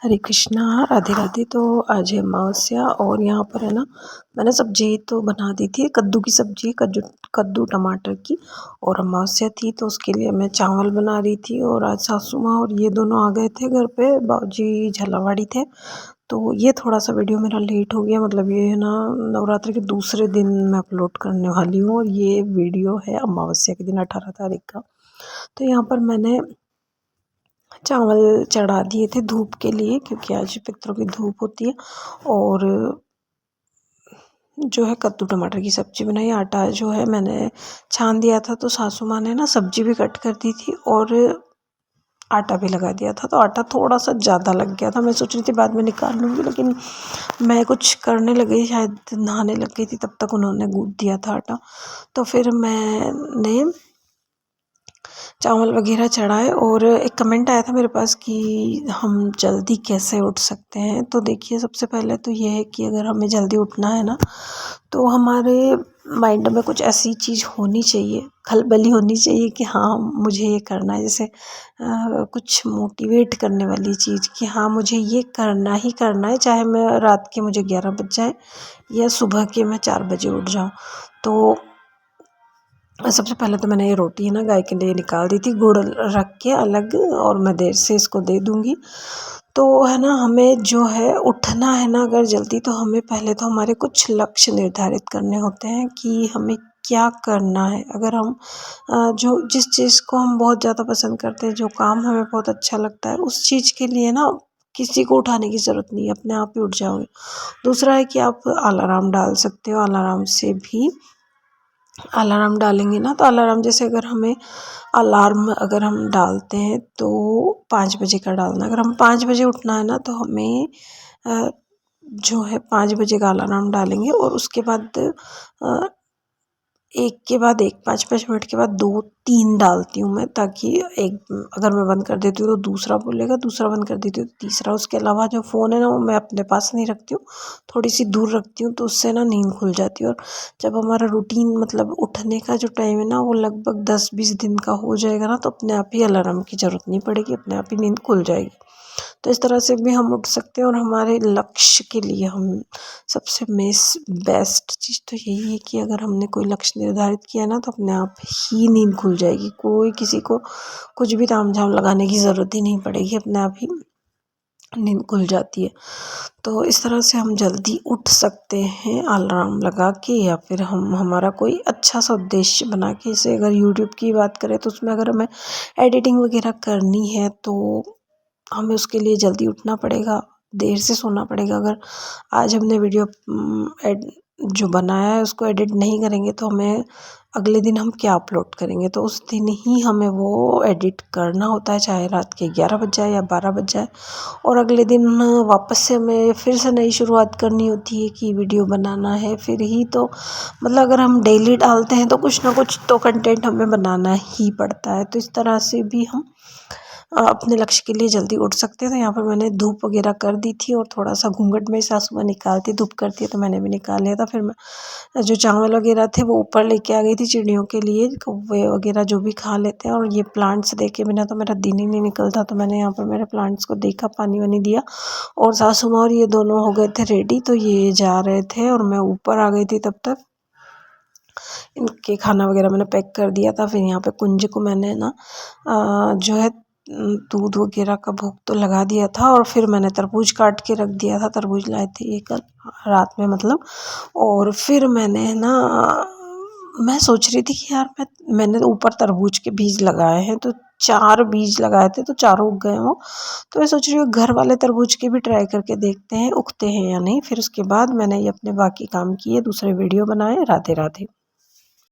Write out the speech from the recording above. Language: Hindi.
हरे कृष्णा, राधे राधे। तो आज है अमावस्या और यहाँ पर है ना, मैंने सब्जी तो बना दी थी, कद्दू की सब्जी, कद्दू टमाटर की। और अमावस्या थी तो उसके लिए मैं चावल बना रही थी। और आज सासू माँ और ये दोनों आ गए थे घर पे, बाबूजी झालावाड़ी थे। तो ये थोड़ा सा वीडियो मेरा लेट हो गया, मतलब ये है ना नवरात्रि के दूसरे दिन मैं अपलोड करने वाली हूँ। और ये वीडियो है अमावस्या के दिन 18 तारीख का। तो यहाँ पर मैंने चावल चढ़ा दिए थे धूप के लिए, क्योंकि आज पितरों की धूप होती है। और जो है कद्दू टमाटर की सब्ज़ी बनाई। आटा जो है मैंने छान दिया था, तो सासू माँ ने ना सब्ज़ी भी कट कर दी थी और आटा भी लगा दिया था। तो आटा थोड़ा सा ज़्यादा लग गया था, मैं सोच रही थी बाद में निकाल लूँगी, लेकिन मैं कुछ करने लगी, शायद नहाने लग गई थी, तब तक उन्होंने गूँथ दिया था आटा। तो फिर मैंने चावल वगैरह चढ़ाए। और एक कमेंट आया था मेरे पास कि हम जल्दी कैसे उठ सकते हैं। तो देखिए, सबसे पहले तो ये है कि अगर हमें जल्दी उठना है ना, तो हमारे माइंड में कुछ ऐसी चीज़ होनी चाहिए, खलबली होनी चाहिए कि हाँ मुझे ये करना है। जैसे कुछ मोटिवेट करने वाली चीज़ कि हाँ मुझे ये करना ही करना है, चाहे मैं रात के मुझे 11 बज जाए या सुबह के मैं 4 बजे उठ जाऊँ। तो सबसे पहले तो मैंने ये रोटी है ना गाय के लिए निकाल दी थी, गुड़ रख के अलग, और मैं देर से इसको दे दूँगी। तो है ना, हमें जो है उठना है ना अगर जल्दी, तो हमें पहले तो हमारे कुछ लक्ष्य निर्धारित करने होते हैं कि हमें क्या करना है। अगर हम जो जिस चीज़ को हम बहुत ज़्यादा पसंद करते हैं, जो काम हमें बहुत अच्छा लगता है, उस चीज़ के लिए ना किसी को उठाने की ज़रूरत नहीं है, अपने आप ही उठ जाओगे। दूसरा है कि आप अलार्म डाल सकते हो, अलार्म से भी अलार्म डालेंगे ना, तो अलार्म जैसे अगर हमें अलार्म अगर हम डालते हैं तो 5 बजे का डालना। अगर हम 5 बजे उठना है ना, तो हमें जो है 5 बजे का अलार्म डालेंगे। और उसके बाद एक के बाद एक 5-5 मिनट के बाद 2-3 डालती हूँ मैं, ताकि एक अगर मैं बंद कर देती हूँ तो दूसरा बोलेगा, दूसरा बंद कर देती हूँ तो तीसरा। उसके अलावा जो फ़ोन है ना, वो मैं अपने पास नहीं रखती हूँ, थोड़ी सी दूर रखती हूँ, तो उससे ना नींद खुल जाती है। और जब हमारा रूटीन मतलब उठने का जो टाइम है ना, वो लगभग 10-20 दिन का हो जाएगा ना, तो अपने आप ही अलार्म की ज़रूरत नहीं पड़ेगी, अपने आप ही नींद खुल जाएगी। तो इस तरह से भी हम उठ सकते हैं। और हमारे लक्ष्य के लिए हम सबसे बेस्ट चीज़ तो यही है कि अगर हमने कोई लक्ष्य निर्धारित किया ना, तो अपने आप ही नींद खुल जाएगी। कोई किसी को कुछ भी तामझाम लगाने की ज़रूरत ही नहीं पड़ेगी, अपने आप ही नींद खुल जाती है। तो इस तरह से हम जल्दी उठ सकते हैं अलार्म लगा के, या फिर हम हमारा कोई अच्छा सा उद्देश्य बना के। जैसे अगर यूट्यूब की बात करें, तो उसमें अगर हमें एडिटिंग वगैरह करनी है, तो हमें उसके लिए जल्दी उठना पड़ेगा, देर से सोना पड़ेगा। अगर आज हमने वीडियो जो बनाया है उसको एडिट नहीं करेंगे, तो हमें अगले दिन हम क्या अपलोड करेंगे। तो उस दिन ही हमें वो एडिट करना होता है, चाहे रात के 11 बज जाए या 12 बज जाए। और अगले दिन वापस से हमें फिर से नई शुरुआत करनी होती है कि वीडियो बनाना है फिर ही। तो मतलब अगर हम डेली डालते हैं तो कुछ ना कुछ तो कंटेंट हमें बनाना ही पड़ता है। तो इस तरह से भी हम अपने लक्ष्य के लिए जल्दी उठ सकते हैं। तो यहाँ पर मैंने धूप वगैरह कर दी थी, और थोड़ा सा घूंघट में सासू माँ निकालती धूप करती है, तो मैंने भी निकाल लिया था। फिर मैं जो चावल वगैरह थे वो ऊपर लेके आ गई थी चिड़ियों के लिए, कौवे वगैरह जो भी खा लेते हैं। और ये प्लांट्स देखे बिना तो मेरा दिन ही नहीं निकलता, तो मैंने यहाँ पर मेरे प्लांट्स को देखा, पानी वानी दिया। और सासू माँ और ये दोनों हो गए थे रेडी, तो ये जा रहे थे और मैं ऊपर आ गई थी तब तक। इनके खाना वगैरह मैंने पैक कर दिया था। फिर यहाँ पे कुंज को मैंने ना जो है दूध वगैरह का भोग तो लगा दिया था। और फिर मैंने तरबूज काट के रख दिया था, तरबूज लाए थे ये कल रात में मतलब। और फिर मैंने ना मैं सोच रही थी कि यार मैंने तो ऊपर तरबूज के बीज लगाए हैं, तो 4 बीज लगाए थे, तो चारों उग गए वो। तो मैं सोच रही हूँ घर वाले तरबूज के भी ट्राई करके देखते हैं उगते हैं या नहीं। फिर उसके बाद मैंने ये अपने बाकी काम किए, दूसरे वीडियो बनाए। राधे राधे।